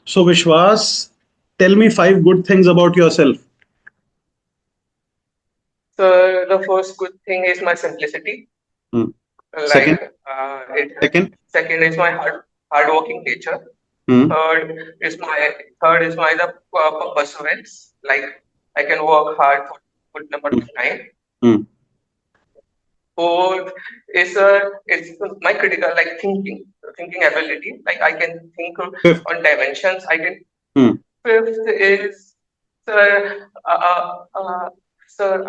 So, Vishwas, tell me 5 good things about yourself. So the first good thing is my simplicity. Hmm. Second, Like it. second. Second is my hardworking nature. Hmm. Third is my the perseverance. Like I can work hard for good number of time. Hmm. Fourth is my critical like thinking ability. Like I can think Fifth. on dimensions. I can. Hmm. Fifth is sir. Sir,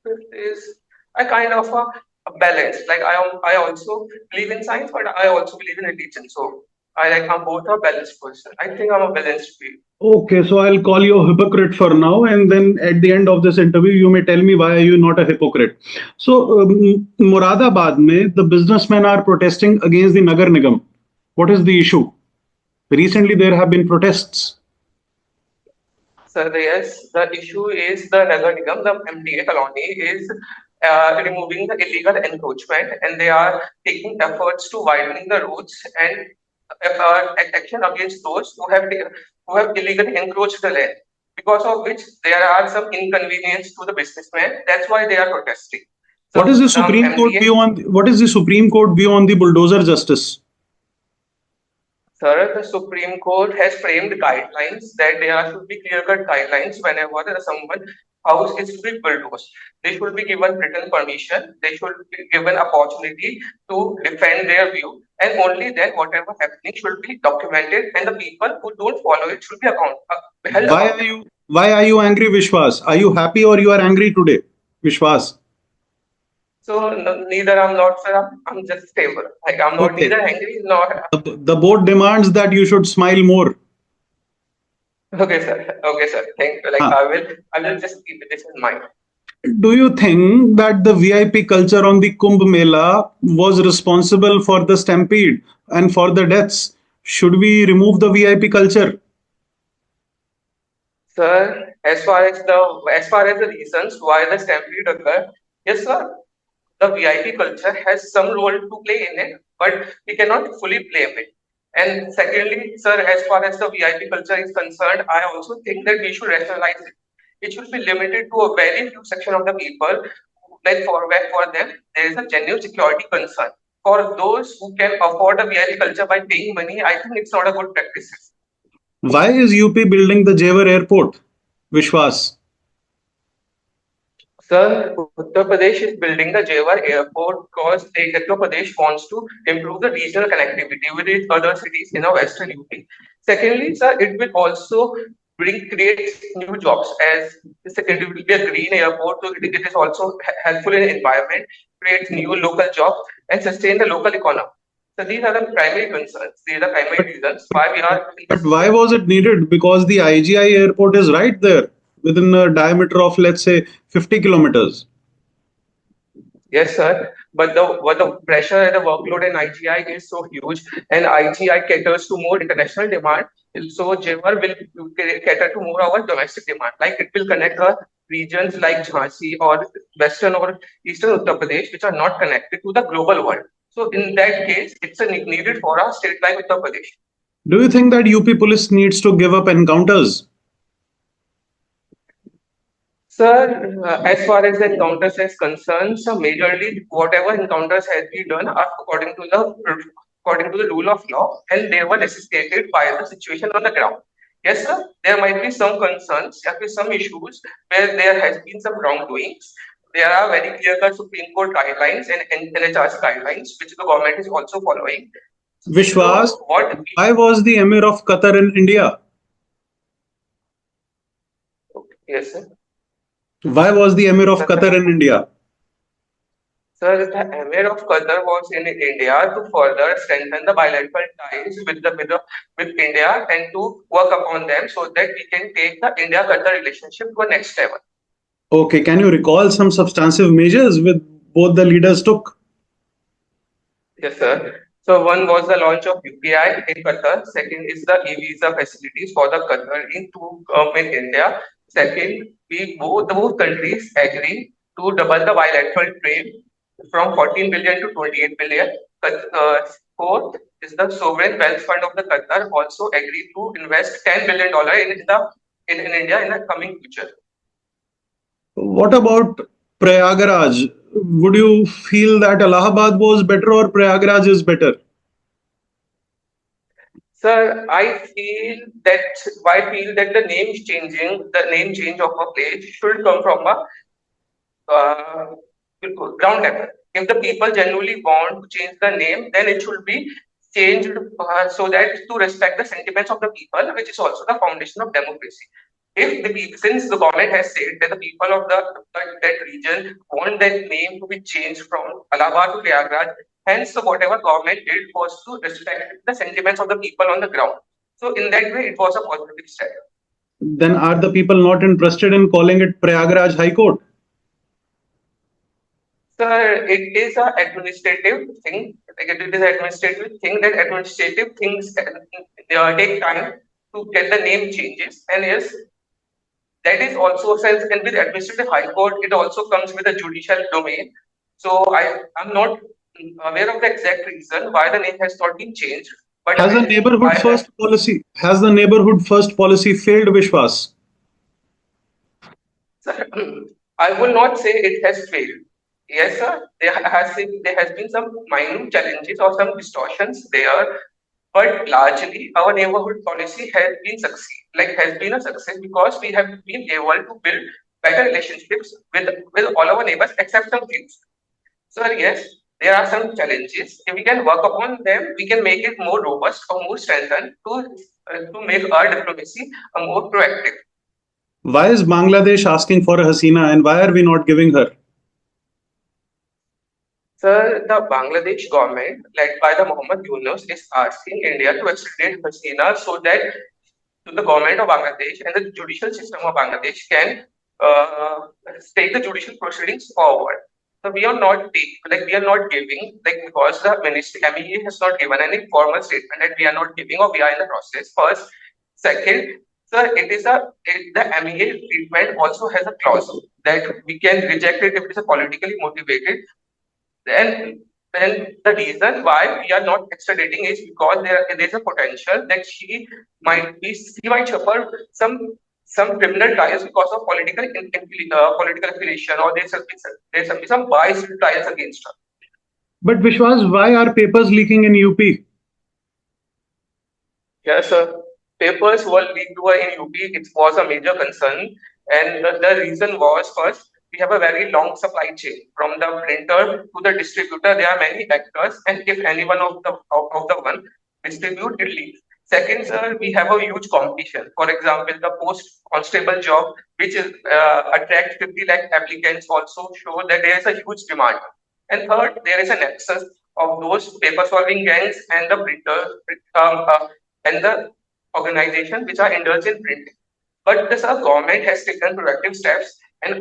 fifth is a kind of a balance. Like I also believe in science, but I also believe in religion. So I'm both a balanced person. I think I'm a balanced being. Okay, so I'll call you a hypocrite for now, and then at the end of this interview, you may tell me why are you not a hypocrite. So, Moradabad mein, the businessmen are protesting against the Nagar Nigam. What is the issue? Recently, there have been protests. So yes, the issue is the Nagar Nigam, the MDA colony is removing the illegal encroachment, and they are taking efforts to widening the roads and action against those who have illegally encroached the land. Because of which there are some inconvenience to the businessmen. That's why they are protesting. What is So the the Supreme Court MDA. view on what is the Supreme Court view on the bulldozer justice? Sir, the Supreme Court has framed guidelines that there should be clear-cut guidelines whenever someone house is to be bulldozed. They should be given written permission. They should be given opportunity to defend their view, and only then whatever happening should be documented, and the people who don't follow it should be held Why are accountable. you angry, Vishwas? Are you happy or you are angry today, Vishwas? So neither I'm not, sir. I'm just stable. Like I'm not Okay. neither angry nor. The board demands that you should smile more. Okay, sir. Okay, sir. Thank you. Like Huh. I will just keep this in mind. Do you think that the VIP culture on the Kumbh Mela was responsible for the stampede and for the deaths? Should we remove the VIP culture? Sir, as far as the reasons why the stampede occurred, yes, sir, the VIP culture has some role to play in it, but we cannot fully blame it. And secondly, sir, as far as the VIP culture is concerned, I also think that we should rationalize it. It should be limited to a very few section of the people. Like for them, there is a genuine security concern. For those who can afford a VIP culture by paying money, I think it's not a good practice. Why is UP building the Jewar airport, Vishwas? Sir, Uttar Pradesh is building the Jewar airport because Uttar Pradesh wants to improve the regional connectivity with its other cities in the western UP. Secondly, sir, it will also create new jobs as it will be a green airport, so it is also helpful in environment, create new local jobs, and sustain the local economy. So these are the primary concerns. These are the primary reasons why we are in But this. why was it needed? Because the IGI airport is right there within a diameter of, let's say, 50 kilometers. Yes, sir. But the pressure and the workload in IGI is so huge, and IGI caters to more international demand. So Jewar will cater to more our domestic demand. Like it will connect the regions like Jhansi or Western or Eastern Uttar Pradesh, which are not connected to the global world. So in that case, it's needed for a state like Uttar Pradesh. Do you think that UP police needs to give up encounters? Sir, as far as the encounters is concerned, so majorly whatever encounters has been done are according to the rule of law, and they were necessitated by the situation on the ground. Yes, sir. There might be some concerns, there be some issues where there has been some wrongdoings. There are very clear-cut Supreme Court guidelines and NHRC guidelines, which the government is also following. Vishwas, So, what? why was the Emir of Qatar in India? Yes, sir. Why was the Emir of Qatar in India? Sir, the Emir of Qatar was in India to further strengthen the bilateral ties with India and to work upon them so that we can take the India-Qatar relationship to a next level. Okay, can you recall some substantive measures with both the leaders took? Yes, sir. So one was the launch of UPI in Qatar. Second is the e-visa facilities for the Qatar in India. Second, both countries agree to double the bilateral trade from 14 billion to 28 billion. Fourth is the sovereign wealth fund of the Qatar also agreed to invest $10 billion in India in the coming future. What about Prayagraj? Would you feel that Allahabad was better or Prayagraj is better? Sir, I feel that the name change of a place should come from a uh, ground level. If the people genuinely want to change the name, then it should be changed so that to respect the sentiments of the people, which is also the foundation of democracy. If the people, since the government has said that the people of that region want that name to be changed from Allahabad to Prayagraj, hence whatever government did was to respect the sentiments of the people on the ground. So in that way, it was a positive step. Then are the people not interested in calling it Prayagraj High Court? Sir, it is an administrative thing. Like it is an administrative thing that administrative things take time to get the name changes. And yes, that is also sense. And with administrative high court, it also comes with a judicial domain. So I'm not aware of the exact reason why the name has not been changed. But Has the neighborhood first policy failed Vishwas? Sir, I will not say it has failed. Yes, sir. There has been some minute challenges or some distortions there, but largely our neighborhood policy has been a success because we have been able to build better relationships with all our neighbors except some few. So yes, there are some challenges. If we can work upon them, we can make it more robust or more strengthened to make our diplomacy a more proactive. Why is Bangladesh asking for a Hasina and why are we not giving her? Sir, the Bangladesh government, led by the Mohammed Yunus, is asking India to extradite Hasina so that the government of Bangladesh and the judicial system of Bangladesh can take the judicial proceedings forward. So we are not giving because the ministry MEA has not given any formal statement that we are not giving or we are in the process. First, second, sir, the MEA treatment also has a clause that we can reject it if it is politically motivated. Then the reason why we are not extraditing is because there is a potential that she might suffer some criminal trials because of political affiliation, or there shall be some biased trials against her. But Vishwas, why are papers leaking in UP? Yes, sir. Papers were leaked in UP. It was a major concern, and the reason was first we have a very long supply chain from the printer to the distributor. There are many actors, and if any one of the one distribute, it leaks. Second, sir, we have a huge competition. For example, the post constable job, which is attract 50 lakh applicants, also show that there is a huge demand. And third, there is a nexus of those paper solving gangs and the printer and the organization which are indulged in printing. But the government has taken proactive steps, and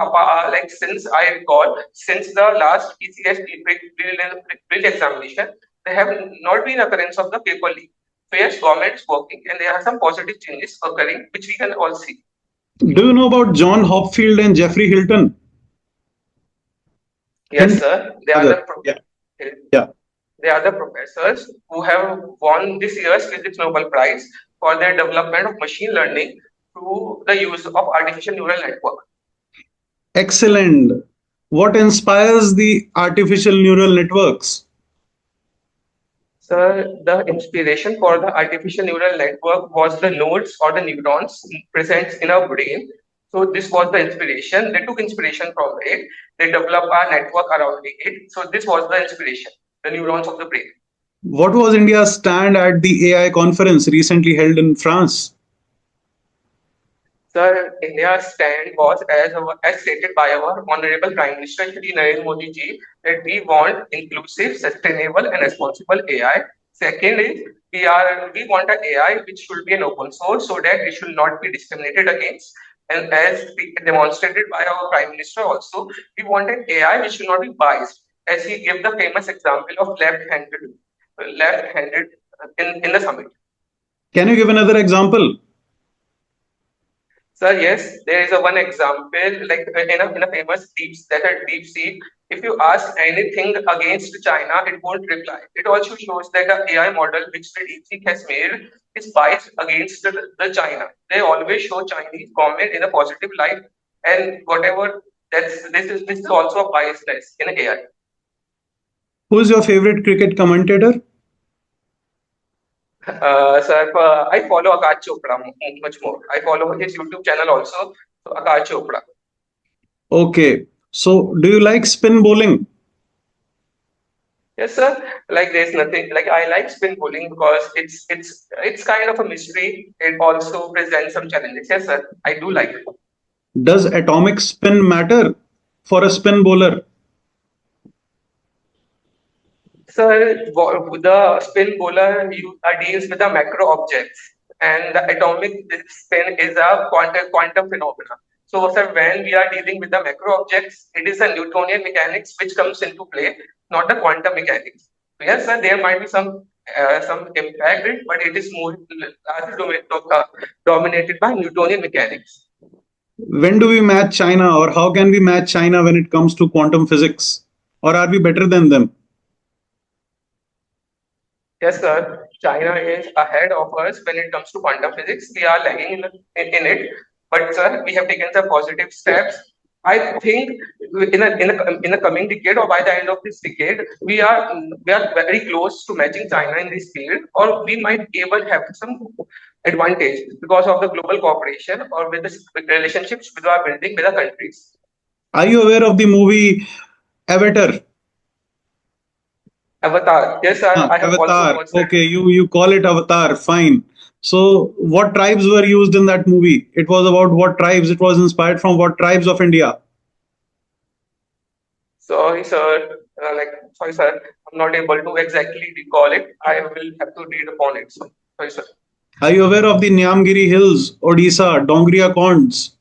since I recall, since the last PCS examination, there have not been occurrence of the paper leak. So yes, government is working, and there are some positive changes occurring, which we can all see. Do you know about John Hopfield and Jeffrey Hilton? Yes, sir. Yeah. They are the professors who have won this year's Physics Nobel Prize for their development of machine learning through the use of artificial neural network. Excellent. What inspires the artificial neural networks? Sir, the inspiration for the artificial neural network was the nodes or the neurons present in our brain. So this was the inspiration. They took inspiration from it. They developed a network around it. So this was the inspiration, the neurons of the brain. What was India's stand at the AI conference recently held in France? Sir, India's stand was as stated by our Honorable Prime Minister Shri Narendra Modi ji, that we want inclusive, sustainable, and responsible AI. Second is we want an AI which should be an open source so that it should not be discriminated against. And as demonstrated by our Prime Minister also, we want an AI which should not be biased, as he gave the famous example of left-handed in the summit. Can you give another example? Sir, yes, there is one example like in a famous DeepSeek. If you ask anything against China, it won't reply. It also shows that the AI model which the DeepSeek has made is biased against the China. They always show Chinese government in a positive light, and whatever this is also a biasness in AI. Who is your favorite cricket commentator? Sir, I follow Akash Chopra much more. I follow his YouTube channel also, so Akash Chopra. Okay. So, do you like spin bowling? Yes, sir. Like there's nothing like I like spin bowling because it's kind of a mystery. It also presents some challenges. Yes, sir. I do like it. Does atomic spin matter for a spin bowler? Sir, the spin bowler deals with the macro objects, and the atomic spin is a quantum phenomena. So, sir, when we are dealing with the macro objects, it is the Newtonian mechanics which comes into play, not the quantum mechanics. So, yes, sir, there might be some impact, but it is more largely dominated by Newtonian mechanics. When do we match China, or how can we match China when it comes to quantum physics? Or are we better than them? Yes, sir. China is ahead of us when it comes to quantum physics. We are lagging in it, but sir, we have taken some positive steps. I think in a coming decade or by the end of this decade, we are very close to matching China in this field, or we might even have some advantage because of the global cooperation or with the relationships we are building with the countries. Are you aware of the movie Avatar? Avatar. Yes, sir. I have also Avatar. watched that. Okay, you call it Avatar. Fine. So, what tribes were used in that movie? It was about what tribes? It was inspired from what tribes of India? Sorry, sir. Sorry, sir. I'm not able to exactly recall it. I will have to read upon it. So, sorry, sir. Are you aware of the Nyamgiri Hills, Odisha, Dongria Konds?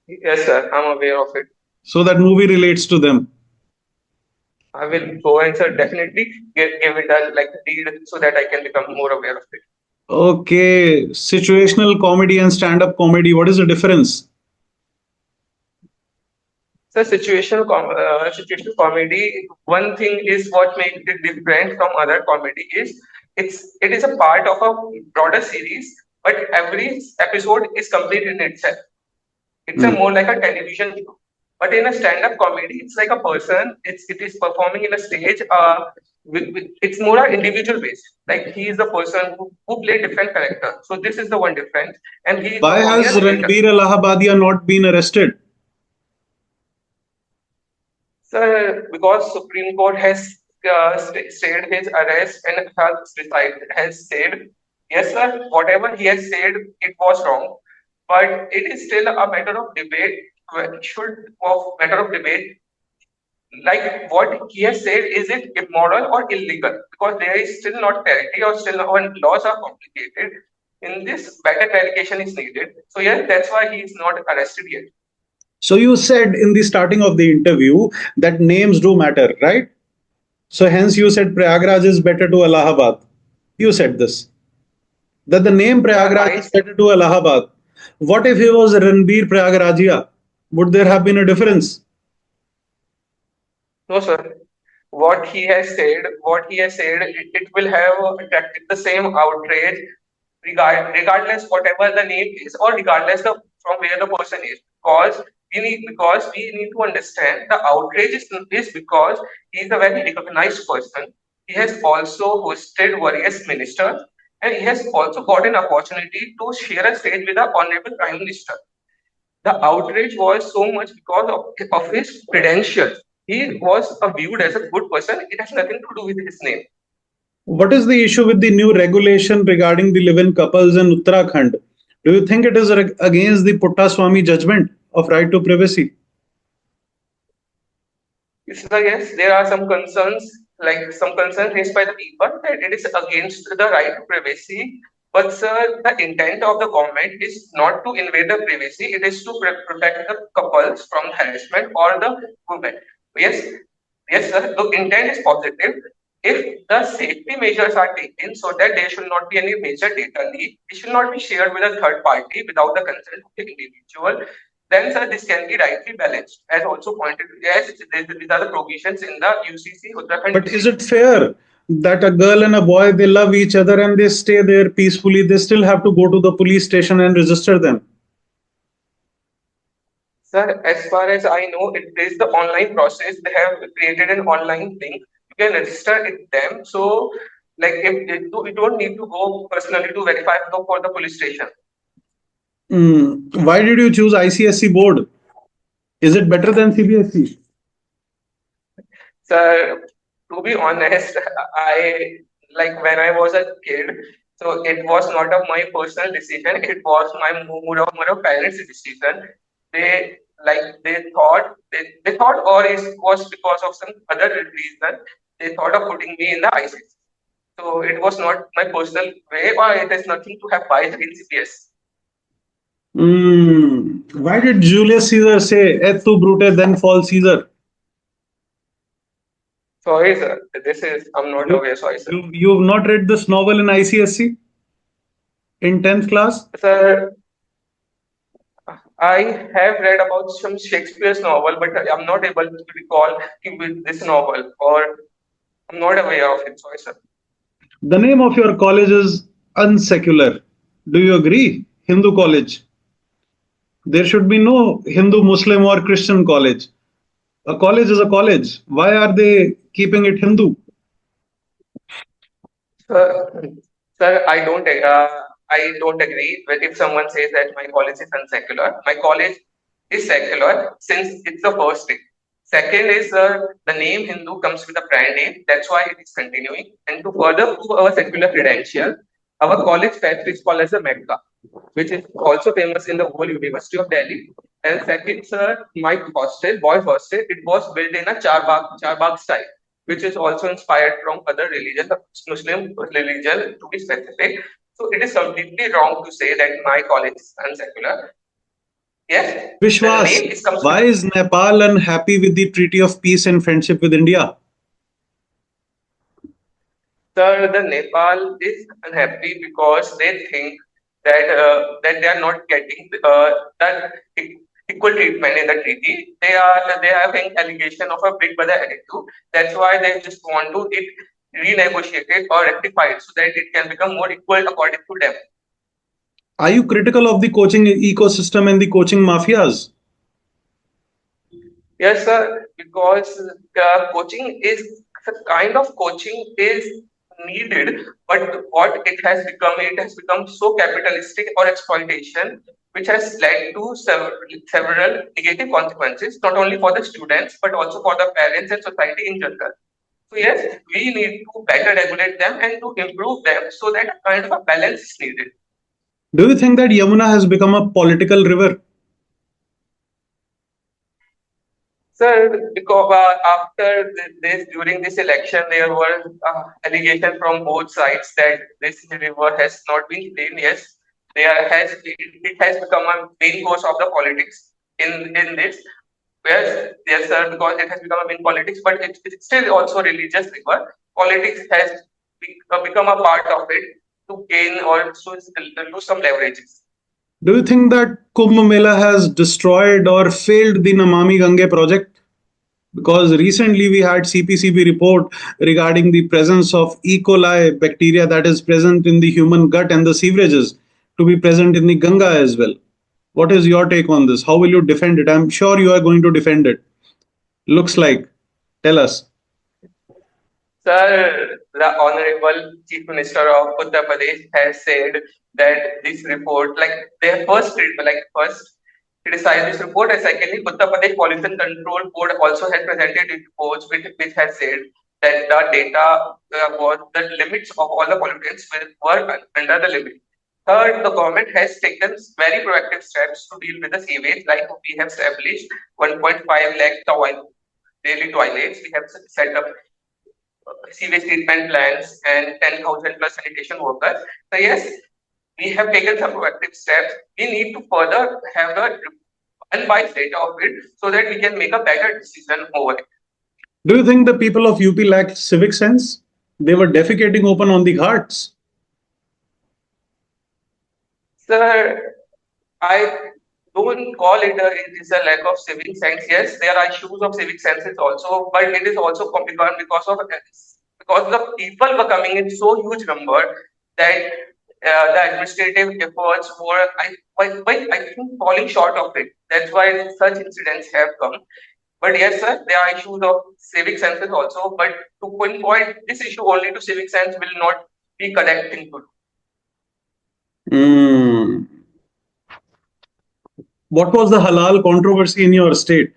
Yes, sir. I'm aware of it. So that movie relates to them. I will go and sir definitely give it a read so that I can become more aware of it. Okay, situational comedy and stand-up comedy. What is the difference? So situational comedy. One thing is what makes it different from other comedy is it is a part of a broader series, but every episode is complete in itself. It's a Hmm. more like a television show. But in a stand-up comedy, it's like a person. It is performing in a stage. It's more an individual based. Like he is the person who play different characters. So this is the one difference, and he is Why performing has a theater. Ranbir Allahabadia not been arrested? Sir, because Supreme Court has stayed his arrest and has said, yes, sir, whatever he has said, it was wrong, but it is still a matter of debate. Matter of debate. Like what he has said, is it immoral or illegal? Because there is still not clarity or still when laws are complicated. In this, better clarification is needed. So yes, that's why he is not arrested yet. So you said in the starting of the interview that names do matter, right? So hence you said Prayagraj is better to Allahabad. You said this. That the name Sir, Prayagraj is better to Allahabad. What if he was Ranbir Prayagrajia? Would there have been a difference? no, sir. What he has said, it will have attracted the same outrage, regardless whatever the name is, or regardless from where the person is. Because we need to understand the outrage is because he is a very recognized person. He has also hosted various ministers, and he has also got an opportunity to share a stage with the honorable prime minister. The outrage was so much because of his credentials. He was viewed as a good person. It has nothing to do with his name. What is the issue with the new regulation regarding the live-in couples in Uttarakhand? Do you think it is against the Puttaswamy judgment of right to privacy? Yes, there are some concerns, like some concerns raised by the people that it is against the right to privacy. But sir, the intent of the government is not to invade the privacy, it is to protect the couples from harassment or the women. Yes, yes, sir, the intent is positive. If the safety measures are taken so that there should not be any major data leak, it should not be shared with a third party without the consent of the individual, then sir, this can be rightly balanced. As also pointed, yes, these are the provisions in the UCC Uttarakhand. But is it fair that a girl and a boy, they love each other and they stay there peacefully? They still have to go to the police station and register them. Sir, as far as I know, it is the online process. They have created an online link. You can register it them. So, like, if you don't need to go personally to verify for the police station. Why did you choose ICSC board? Is it better than CBSE? Sir, to be honest, I like when I was a kid, so it was not of my personal decision. It was my more of parents' decision. They they thought, or it was because of some other reason, they thought of putting me in the ICS. So it was not my personal way, or it has nothing to have bias in CPS. Why did Julius Caesar say, "Et tu brute, then fall Caesar"? Sorry, sir. I'm not aware. Sorry, sir. You've not read this novel in ICSC in 10th class? Sir, I have read about some Shakespeare's novel, but I'm not able to recall this novel, or I'm not aware of it. Sorry, sir. The name of your college is unsecular. Do you agree? Hindu college. There should be no Hindu, Muslim, or Christian college. A college is a college. Why are they keeping it Hindu? Sir, I don't agree with if someone says that my college is unsecular. My college is secular since it's the first thing. Second is the name Hindu comes with a brand name. That's why it is continuing. And to further prove our secular credential, our college fest is called as the Mecca, which is also famous in the whole University of Delhi. And second, sir, my hostel, boys' hostel, it was built in a charbagh style, which is also inspired from other religions, the Muslim religion to be specific. So it is completely wrong to say that my college is unsecular. Yes. Vishwas, why is Nepal unhappy with the Treaty of Peace and Friendship with India? Sir, the Nepal is unhappy because they think that they are not getting that equal treatment in the treaty. They are having allegation of a big brother attitude. That's why they just want to renegotiate it or rectify it so that it can become more equal according to them. Are you critical of the coaching ecosystem and the coaching mafias? Yes, sir, because coaching is the kind of coaching is needed, but what it has become so capitalistic or exploitation, which has led to several negative consequences, not only for the students, but also for the parents and society in general. So yes, we need to better regulate them and to improve them so that a kind of a balance is needed. Do you think that Yamuna has become a political river? Sir, because after during this election, there were allegations from both sides that this river has not been clean. Yes, it has become a main course of the politics in this. Yes, sir, because it has become a main politics, but it's still also religious river. Politics has become a part of it to gain or to lose some leverages. Do you think that Kumbh Mela has destroyed or failed the Namami Gange project? Because recently we had CPCB report regarding the presence of E. coli bacteria that is present in the human gut and the sewerages to be present in the Ganga as well. What is your take on this? How will you defend it? I'm sure you are going to defend it. Looks like. Tell us. Sir, the Honorable Chief Minister of Uttar Pradesh has said that this report, like they first criticized this report, and secondly, Uttar Pradesh Pollution Control Board also has presented reports which has said that the data was the limits of all the pollutants were under the limit. Third, the government has taken very proactive steps to deal with the sewage, like we have established 1.5 lakh daily toilets. We have set up sewage treatment plants and 10,000 plus sanitation workers. So yes, we have taken some proactive steps. We need to further have the unbiased data of it so that we can make a better decision over it. Do you think the people of UP lacked civic sense? They were defecating open on the ghats. Sir, I don't call it it is a lack of civic sense. Yes, there are issues of civic senses also, but it is also complicated because the people were coming in so huge number that the administrative efforts were I think falling short of it. That's why such incidents have come. But yes, sir, there are issues of civic senses also. But to pinpoint this issue only to civic sense will not be correct thing to do. What was the halal controversy in your state?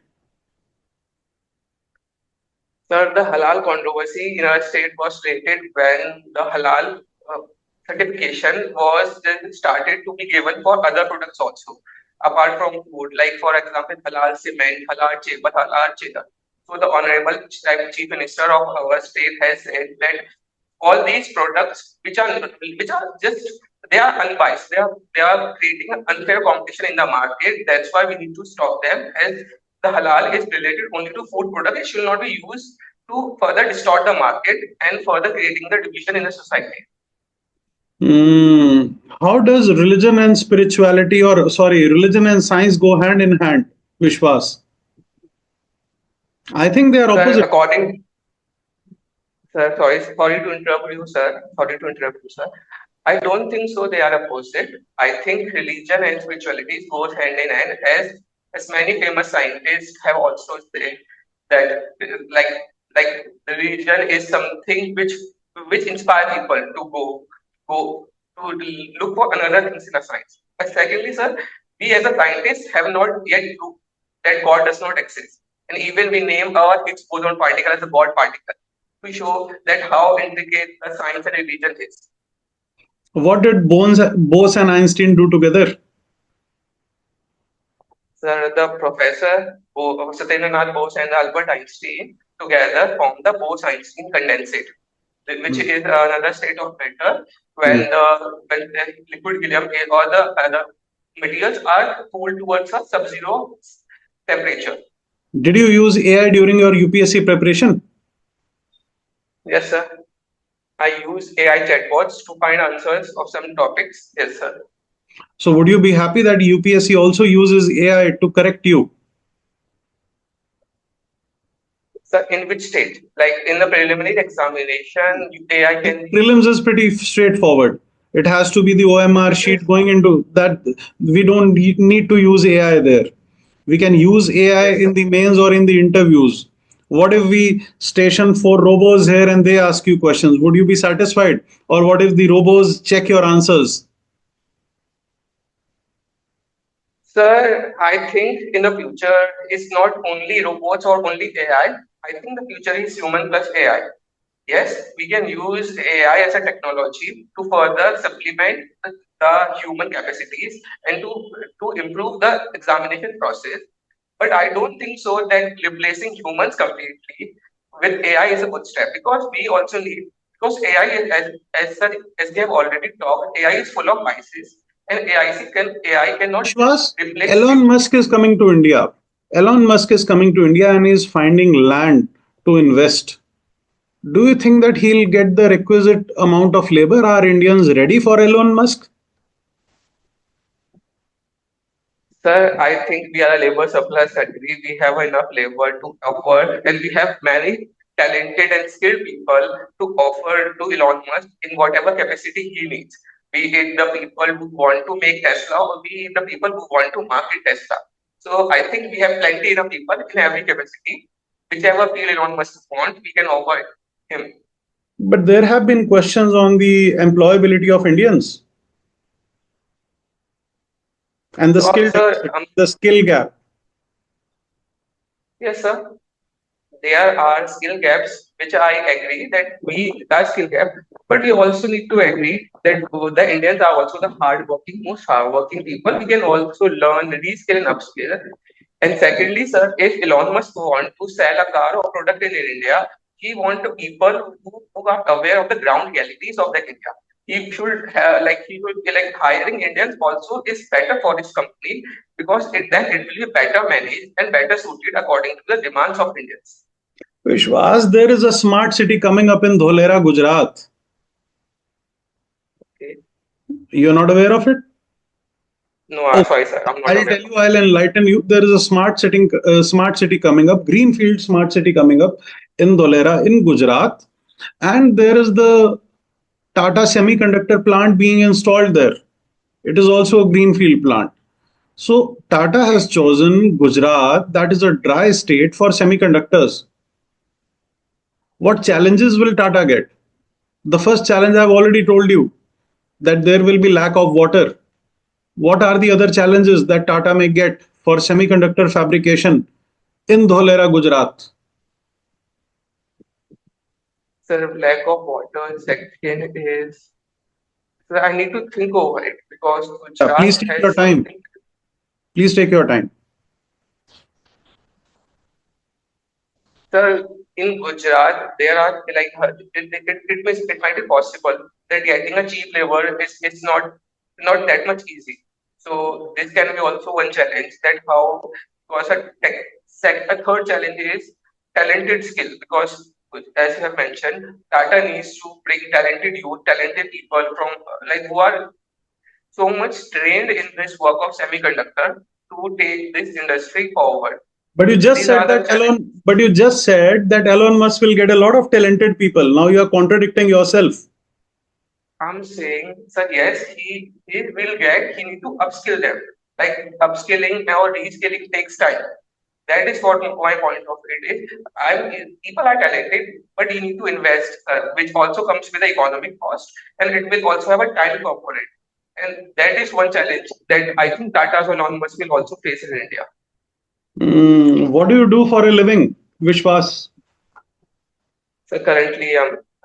Sir, the halal controversy in our state was created when the halal certification was then started to be given for other products also, apart from food, like for example, halal cement, halal chamber, halal cheddar. So the Honorable Chief Minister of our state has said that all these products which are just they are unbiased, they are creating an unfair competition in the market. That's why we need to stop them, as the halal is related only to food product. It should not be used to further distort the market and further creating the division in the society. How does religion and spirituality, or sorry, religion and science go hand in hand, Vishwas? I think they are Sir, opposite. according Sir, sorry to interrupt you, sir. Sorry to interrupt you, sir. I don't think so. They are opposite. I think religion and spirituality goes hand in hand, as many famous scientists have also said that like like religion is something which inspire people to go to look for another things in a science. But secondly, sir, we as a scientist have not yet proved that God does not exist, and even we name our Higgs boson particle as a God particle to show that how intricate the science and religion is. What did Bose and Einstein do together? Sir, the professor Satyendranath Bose and Albert Einstein together formed the Bose-Einstein condensate, which is another state of matter when the liquid helium or the other materials are cooled towards a sub-zero temperature. Did you use AI during your UPSC preparation? Yes, sir. I use AI chatbots to find answers of some topics. Yes, sir. So would you be happy that UPSC also uses AI to correct you? Sir, in which stage? Like in the preliminary examination, AI can... Prelims is pretty straightforward. It has to be the OMR sheet going into that. We don't need to use AI there. We can use AI in the mains or in the interviews. What if we station 4 robos here and they ask you questions? Would you be satisfied? Or what if the robos check your answers? Sir, I think in the future it's not only robots or only AI. I think the future is human plus AI. Yes, we can use AI as a technology to further supplement the human capacities and to improve the examination process. But I don't think so that replacing humans completely with AI is a good step, because we also need, because AI is, as we have already talked, AI is full of biases, and AI cannot Vishwas, replace Elon Musk is coming to India. Elon Musk is coming to India and is finding land to invest. Do you think that he'll get the requisite amount of labor? Are Indians ready for Elon Musk? Sir, I think we are a labor surplus country. We have enough labor to offer, and we have many talented and skilled people to offer to Elon Musk in whatever capacity he needs. Be it the people who want to make Tesla, or be it the people who want to market Tesla. So I think we have plenty enough people in every capacity. Whichever field Elon Musk wants, we can offer him. But there have been questions on the employability of Indians and the skill gap. Yes, sir. There are skill gaps, which I agree that we are skill gap, but we also need to agree that the Indians are also the most hardworking people. We can also learn, reskill and upskill. And secondly, sir, if Elon Musk want to sell a car or product in India, he want people who are aware of the ground realities of the India. He should hiring Indians also is better for this company, because then it will be better managed and better suited according to the demands of Indians. Vishwas, there is a smart city coming up in Dholera, Gujarat. Okay. You're not aware of it? No, Oh, sorry, sir, I'm not I'll aware. tell you, I'll enlighten you. There is a smart city coming up, greenfield smart city coming up in Dholera in Gujarat, and there is the Tata semiconductor plant being installed there. It is also a greenfield plant. So Tata has chosen Gujarat, that is a dry state, for semiconductors. What challenges will Tata get? The first challenge I've already told you, that there will be lack of water. What are the other challenges that Tata may get for semiconductor fabrication in Dholera, Gujarat? Sir, lack of water. Second is, sir, I need to think over it because Please Gujarat take your has time. something. Please take your time. Sir, in Gujarat, there are like it might be possible that getting a cheap labor is not that much easy. So this can be also one challenge that how because a third challenge is talented skill because as you have mentioned, Tata needs to bring talented youth, talented people from like who are so much trained in this work of semiconductor to take this industry forward. But you just These are said the that challenges. Elon Musk will get a lot of talented people. Now you are contradicting yourself. I'm saying, sir, yes, he will get, he need to upskill them. Like upskilling or reskilling takes time. That is what my point of it is. People are talented, but you need to invest, which also comes with the economic cost, and it will also have a time component. And that is one challenge that I think Tata's Elon Musk will also face in India. What do you do for a living, Vishwas? So currently,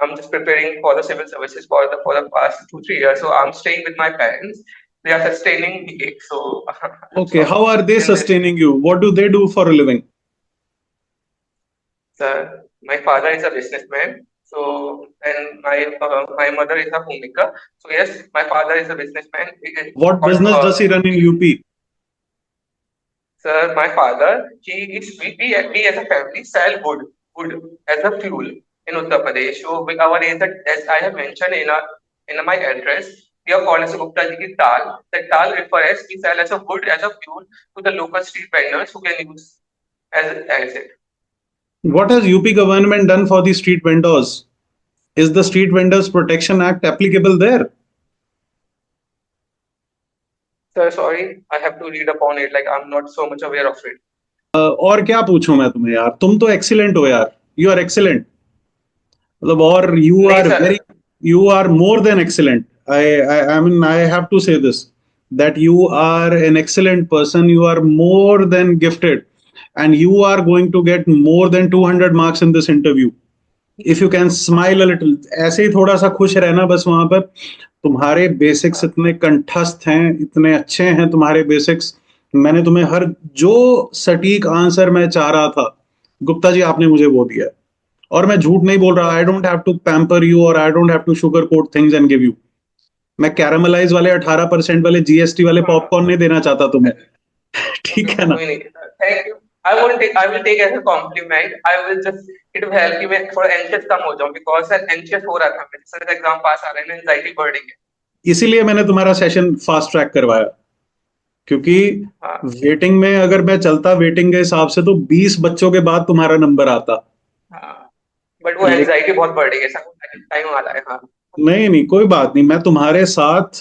I'm just preparing for the civil services for the past 2 3 years. So I'm staying with my parents. They are sustaining me. So Okay, so how are they in this, sustaining you? What do they do for a living? my father is a businessman. So and my mother is a homemaker. So yes, my father is a businessman. What business does he run in UP? Sir, my father, we as a family sell wood as a fuel in Uttar Pradesh. So our is that, as I have mentioned in my address, we are called as a Gupta ji ki dal. The dal refers we sell as a wood as a fuel to the local street vendors who can use as it. What has UP government done for the street vendors? Is the Street Vendors Protection Act applicable there? Sir, sorry, I have to read upon it. Like I'm not so much aware of it. और क्या पूछूं मैं तुम्हें यार, तुम तो excellent हो यार, यू आर एक्सीलेंट, मतलब, और नहीं sir. you are more than excellent. I mean, I have to say this, that you are an excellent person, you are more than gifted, and you are going to get more than 200 marks in this interview. If you can smile a little, ऐसे ही थोड़ा सा खुश रहना बस वहां पर. तुम्हारे basics इतने कंठस्थ हैं, इतने अच्छे हैं तुम्हारे बेसिक्स. मैंने तुम्हें हर जो सटीक आंसर मैं चाह रहा था, गुप्ता जी आपने मुझे वो दिया है. और मैं झूठ नहीं बोल रहा. I don't have to pamper you और I don't have to sugar coat things and give you. मैं कैरामलाइज वाले 18% वाले जीएसटी वाले हाँ, पॉपकॉर्न नहीं देना चाहता तुम्हें. okay, ठीक sir, है ना? कोई नहीं. Thank you. I will take as a compliment. I will just it will help me मैं थोड़ा anxious कम हो जाऊँ because सर anxious हो रहा था मैं सर एग्जाम पास आ रहे हैं anxiety बढ़ गई है. इसीलिए मैंने तुम्हारा सेशन फास्ट ट्रैक करवाया, क्योंकि हाँ. वेटिंग में अगर मैं चलता वेटिंग के हिसाब से तो 20 बच्चों के बाद तुम्हारा नंबर आता. हाँ. बट वो लेकिन anxiety बहुत बढ़ गई है सर टाइम आ रहा है. हाँ. नहीं नहीं, कोई बात नहीं, मैं तुम्हारे साथ